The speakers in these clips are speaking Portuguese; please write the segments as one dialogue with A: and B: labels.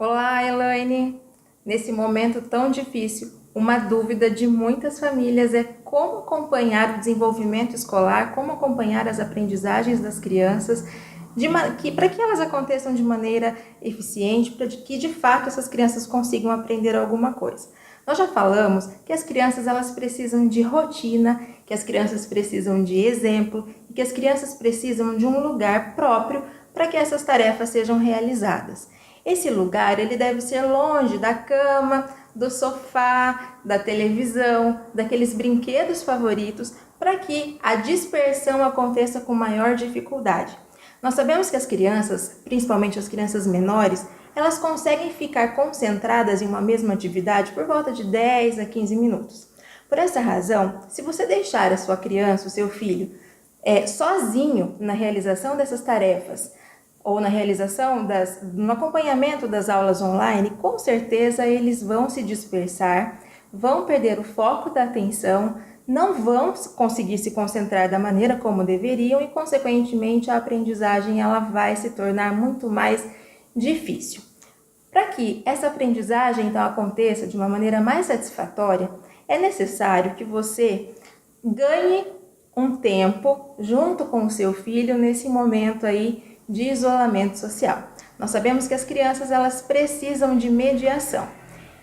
A: Olá, Elaine! Nesse momento tão difícil, uma dúvida de muitas famílias é como acompanhar o desenvolvimento escolar, como acompanhar as aprendizagens das crianças, para que elas aconteçam de maneira eficiente, para que de fato essas crianças consigam aprender alguma coisa. Nós já falamos que as crianças elas precisam de rotina, que as crianças precisam de exemplo e que as crianças precisam de um lugar próprio para que essas tarefas sejam realizadas. Esse lugar ele deve ser longe da cama, do sofá, da televisão, daqueles brinquedos favoritos, para que a dispersão aconteça com maior dificuldade. Nós sabemos que as crianças, principalmente as crianças menores, elas conseguem ficar concentradas em uma mesma atividade por volta de 10 a 15 minutos. Por essa razão, se você deixar a sua criança, o seu filho, sozinho na realização dessas tarefas, ou na realização no acompanhamento das aulas online, com certeza eles vão se dispersar, vão perder o foco da atenção, não vão conseguir se concentrar da maneira como deveriam e, consequentemente, a aprendizagem ela vai se tornar muito mais difícil. Para que essa aprendizagem então aconteça de uma maneira mais satisfatória, é necessário que você ganhe um tempo junto com o seu filho nesse momento aí de isolamento social. Nós sabemos que as crianças elas precisam de mediação.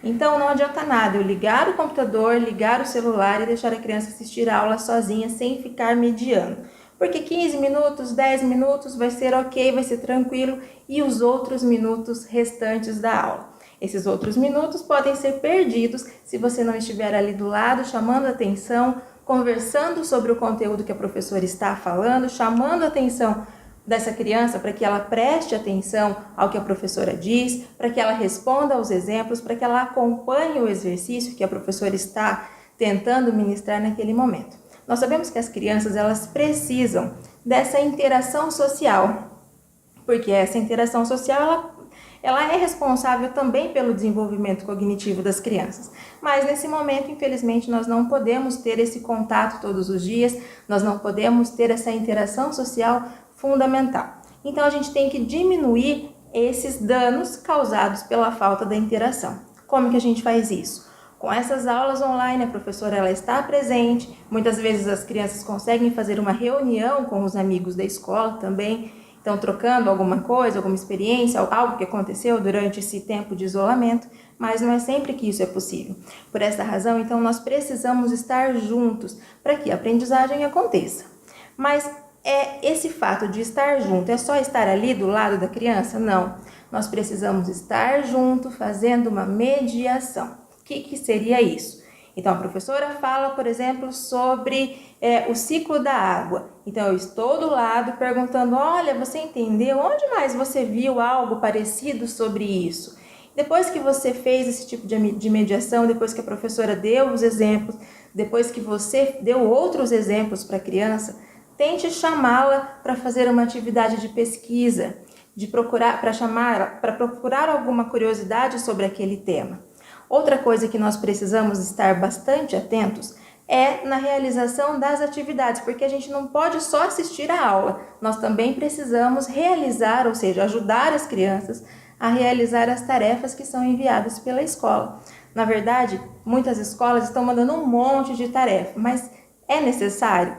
A: Então não adianta nada eu ligar o computador, ligar o celular e deixar a criança assistir a aula sozinha sem ficar mediando. Porque 15 minutos, 10 minutos vai ser ok, vai ser tranquilo e os outros minutos restantes da aula. Esses outros minutos podem ser perdidos se você não estiver ali do lado chamando a atenção, conversando sobre o conteúdo que a professora está falando, chamando a atenção dessa criança para que ela preste atenção ao que a professora diz, para que ela responda aos exemplos, para que ela acompanhe o exercício que a professora está tentando ministrar naquele momento. Nós sabemos que as crianças elas precisam dessa interação social, porque essa interação social ela é responsável também pelo desenvolvimento cognitivo das crianças. Mas nesse momento, infelizmente, nós não podemos ter esse contato todos os dias, nós não podemos ter essa interação social fundamental. Então a gente tem que diminuir esses danos causados pela falta da interação. Como que a gente faz isso? Com essas aulas online, a professora ela está presente, muitas vezes as crianças conseguem fazer uma reunião com os amigos da escola também, então trocando alguma coisa, alguma experiência, algo que aconteceu durante esse tempo de isolamento, mas não é sempre que isso é possível. Por essa razão, então, nós precisamos estar juntos para que a aprendizagem aconteça. Mas esse fato de estar junto é só estar ali do lado da criança? Não. Nós precisamos estar junto fazendo uma mediação. O que seria isso? Então, a professora fala, por exemplo, sobre o ciclo da água. Então, eu estou do lado perguntando, olha, você entendeu? Onde mais você viu algo parecido sobre isso? Depois que você fez esse tipo de mediação, depois que a professora deu os exemplos, depois que você deu outros exemplos para a criança, tente chamá-la para fazer uma atividade de pesquisa, para procurar alguma curiosidade sobre aquele tema. Outra coisa que nós precisamos estar bastante atentos é na realização das atividades, porque a gente não pode só assistir a aula, nós também precisamos realizar, ou seja, ajudar as crianças a realizar as tarefas que são enviadas pela escola. Na verdade, muitas escolas estão mandando um monte de tarefa, mas é necessário?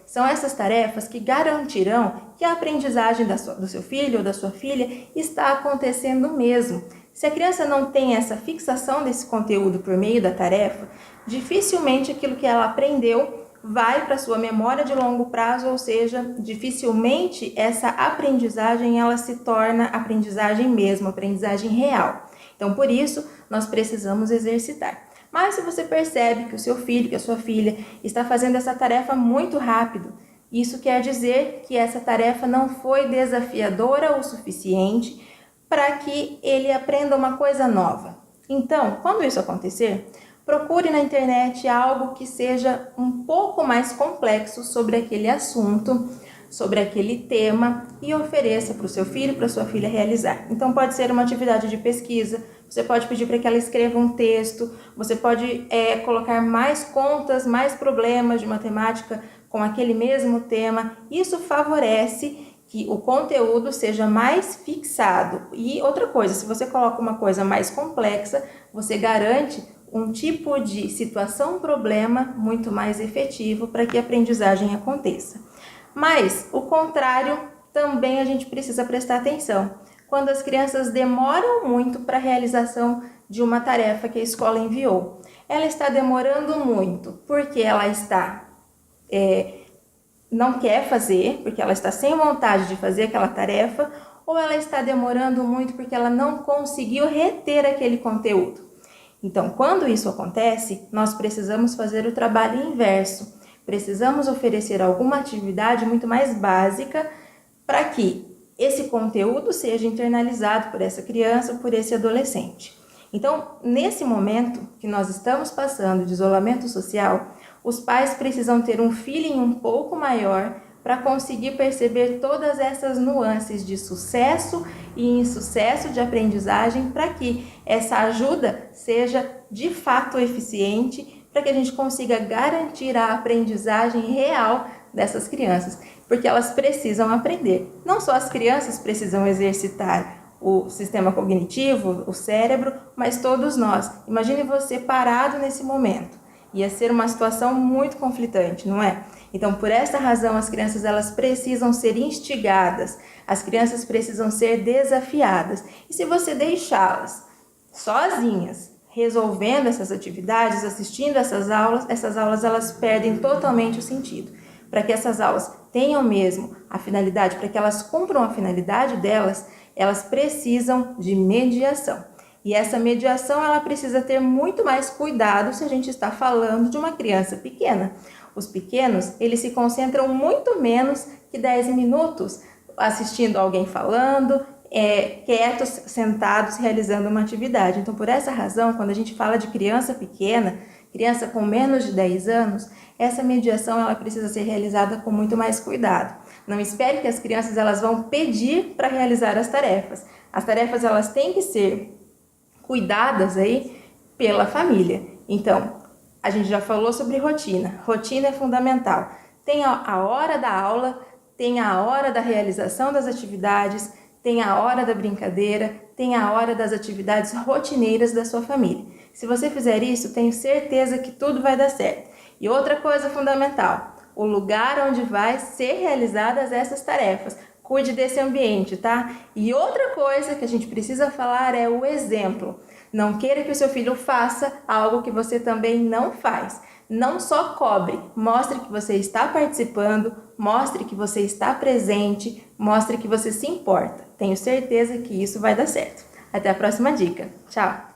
A: São essas tarefas que garantirão que a aprendizagem do seu filho ou da sua filha está acontecendo mesmo. Se a criança não tem essa fixação desse conteúdo por meio da tarefa, dificilmente aquilo que ela aprendeu vai para a sua memória de longo prazo, ou seja, dificilmente essa aprendizagem ela se torna aprendizagem mesmo, aprendizagem real. Então, por isso, nós precisamos exercitar. Mas se você percebe que o seu filho, que a sua filha está fazendo essa tarefa muito rápido, isso quer dizer que essa tarefa não foi desafiadora o suficiente para que ele aprenda uma coisa nova. Então, quando isso acontecer, procure na internet algo que seja um pouco mais complexo sobre aquele assunto, sobre aquele tema e ofereça para o seu filho, para a sua filha realizar. Então pode ser uma atividade de pesquisa, você pode pedir para que ela escreva um texto, você pode colocar mais contas, mais problemas de matemática com aquele mesmo tema. Isso favorece que o conteúdo seja mais fixado. E outra coisa, se você coloca uma coisa mais complexa, você garante um tipo de situação-problema muito mais efetivo para que a aprendizagem aconteça. Mas o contrário também a gente precisa prestar atenção. Quando as crianças demoram muito para a realização de uma tarefa que a escola enviou. Ela está demorando muito porque ela não quer fazer, porque ela está sem vontade de fazer aquela tarefa, ou ela está demorando muito porque ela não conseguiu reter aquele conteúdo. Então, quando isso acontece, nós precisamos fazer o trabalho inverso. Precisamos oferecer alguma atividade muito mais básica para que esse conteúdo seja internalizado por essa criança ou por esse adolescente. Então, nesse momento que nós estamos passando de isolamento social, os pais precisam ter um feeling um pouco maior para conseguir perceber todas essas nuances de sucesso e insucesso de aprendizagem para que essa ajuda seja de fato eficiente, para que a gente consiga garantir a aprendizagem real dessas crianças, porque elas precisam aprender. Não só as crianças precisam exercitar o sistema cognitivo, o cérebro, mas todos nós. Imagine você parado nesse momento. Ia ser uma situação muito conflitante, não é? Então, por essa razão, as crianças elas precisam ser instigadas, as crianças precisam ser desafiadas. E se você deixá-las sozinhas, resolvendo essas atividades, assistindo essas aulas elas perdem totalmente o sentido. Para que essas aulas tenham mesmo a finalidade, para que elas cumpram a finalidade delas, elas precisam de mediação. E essa mediação ela precisa ter muito mais cuidado se a gente está falando de uma criança pequena. Os pequenos, eles se concentram muito menos que 10 minutos assistindo alguém falando, quietos, sentados, realizando uma atividade. Então, por essa razão, quando a gente fala de criança pequena, criança com menos de 10 anos, essa mediação ela precisa ser realizada com muito mais cuidado. Não espere que as crianças elas vão pedir para realizar as tarefas. As tarefas elas têm que ser cuidadas aí pela família. Então, a gente já falou sobre rotina. Rotina é fundamental. Tem a hora da aula, tem a hora da realização das atividades, tem a hora da brincadeira, tem a hora das atividades rotineiras da sua família. Se você fizer isso, tenho certeza que tudo vai dar certo. E outra coisa fundamental, o lugar onde vai ser realizadas essas tarefas. Cuide desse ambiente, tá? E outra coisa que a gente precisa falar é o exemplo. Não queira que o seu filho faça algo que você também não faz. Não só cobre, mostre que você está participando, mostre que você está presente, mostre que você se importa. Tenho certeza que isso vai dar certo. Até a próxima dica. Tchau!